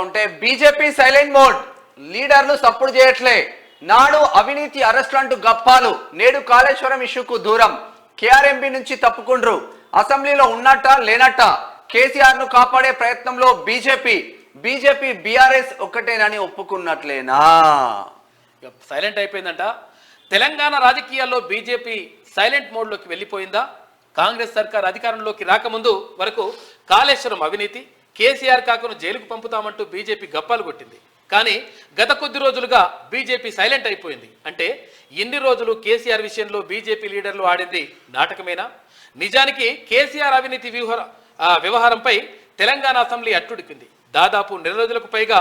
ఉంటే BJP silent mode, లీడర్లు support చేయట్లే. నాడు అవినీతి అరెస్టులు అంటూ గప్పాలు, నేడు కాళేశ్వరం ఇష్యూకు దూరం. కేఆర్ఎంబీ నుంచి తప్పుకుండ్రు, అసెంబ్లీలో ఉన్నట్ట లేనట్ట. కేసీఆర్ ను కాపాడే ప్రయత్నంలో బీజేపీ బీఆర్ఎస్ ఒక్కటేనని ఒప్పుకున్నట్లేనా? సైలెంట్ అయిపోయిందంట. తెలంగాణ రాజకీయాల్లో బీజేపీ సైలెంట్ మోడ్లోకి వెళ్ళిపోయిందా? కాంగ్రెస్ సర్కార్ అధికారంలోకి రాకముందు వరకు కాళేశ్వరం అవినీతి, కేసీఆర్ కాకును జైలుకు పంపుతామంటూ బీజేపీ గప్పాలు కొట్టింది. కానీ గత కొద్ది రోజులుగా బీజేపీ సైలెంట్ అయిపోయింది. అంటే ఇన్ని రోజులు కేసీఆర్ విషయంలో బీజేపీ లీడర్లు ఆడింది నాటకమేనా? నిజానికి కేసీఆర్ అవినీతి వ్యవహారంపై తెలంగాణ అసెంబ్లీ అట్టుడికింది. దాదాపు నెల రోజులకు పైగా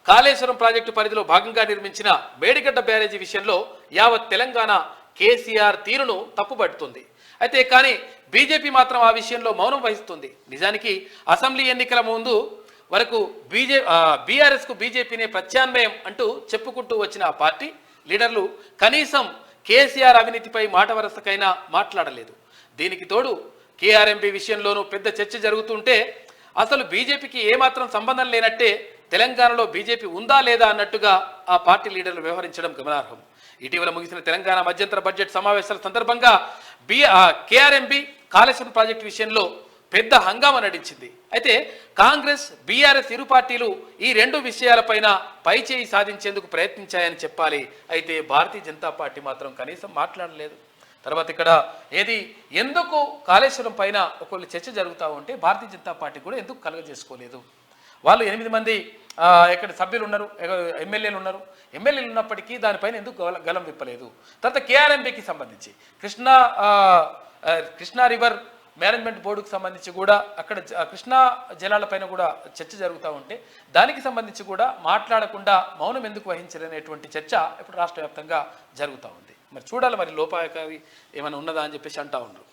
కాళేశ్వరం ప్రాజెక్టు పరిధిలో భాగంగా నిర్మించిన మేడిగడ్డ బ్యారేజీ విషయంలో యావత్ తెలంగాణ కేసీఆర్ తీరును తప్పుపడుతుంది. అయితే కానీ బీజేపీ మాత్రం ఆ విషయంలో మౌనం వహిస్తుంది. నిజానికి అసెంబ్లీ ఎన్నికల ముందు వరకు బీఆర్ఎస్కు బీజేపీనే ప్రత్యామ్నాయం అంటూ చెప్పుకుంటూ వచ్చిన ఆ పార్టీ లీడర్లు కనీసం కేసీఆర్ అవినీతిపై మాట వరసకైనా మాట్లాడలేదు. దీనికి తోడు కేఆర్ఎంబీ విషయంలోనూ పెద్ద చర్చ జరుగుతుంటే అసలు బీజేపీకి ఏమాత్రం సంబంధం లేనట్టే తెలంగాణలో బీజేపీ ఉందా లేదా అన్నట్టుగా ఆ పార్టీ లీడర్లు వ్యవహరించడం గమనార్హం. ఇటీవల ముగిసిన తెలంగాణ మధ్యంతర బడ్జెట్ సమావేశాల సందర్భంగా కేఆర్ఎంబీ కాళేశ్వరం ప్రాజెక్టు విషయంలో పెద్ద హంగామా నడిచింది. అయితే కాంగ్రెస్ బీఆర్ఎస్ ఇరు పార్టీలు ఈ రెండు విషయాలపైన పైచేయి సాధించేందుకు ప్రయత్నించాయని చెప్పాలి. అయితే భారతీయ జనతా పార్టీ మాత్రం కనీసం మాట్లాడలేదు. తర్వాత ఇక్కడ ఎందుకు కాళేశ్వరం పైన ఒకళ్ళు చర్చ జరుగుతూ ఉంటే భారతీయ జనతా పార్టీ కూడా ఎందుకు కలుగజేసుకోలేదు? వాళ్ళు 8 మంది ఇక్కడ సభ్యులు ఉన్నారు, ఎమ్మెల్యేలు ఉన్నారు. ఎమ్మెల్యేలు ఉన్నప్పటికీ దానిపైన ఎందుకు గలం విప్పలేదు? తర్వాత కేఆర్ఎంబీకి సంబంధించి కృష్ణా రివర్ మేనేజ్మెంట్ బోర్డుకు సంబంధించి కూడా అక్కడ కృష్ణా జలాలపైన కూడా చర్చ జరుగుతూ ఉంటే దానికి సంబంధించి కూడా మాట్లాడకుండా మౌనం ఎందుకు వహించలేనటువంటి చర్చ ఇప్పుడు రాష్ట్ర వ్యాప్తంగా జరుగుతూ ఉంది. మరి చూడాలి, మరి లోపాయకారి ఏమైనా ఉన్నదా అని చెప్పేసి అంటా ఉన్నారు.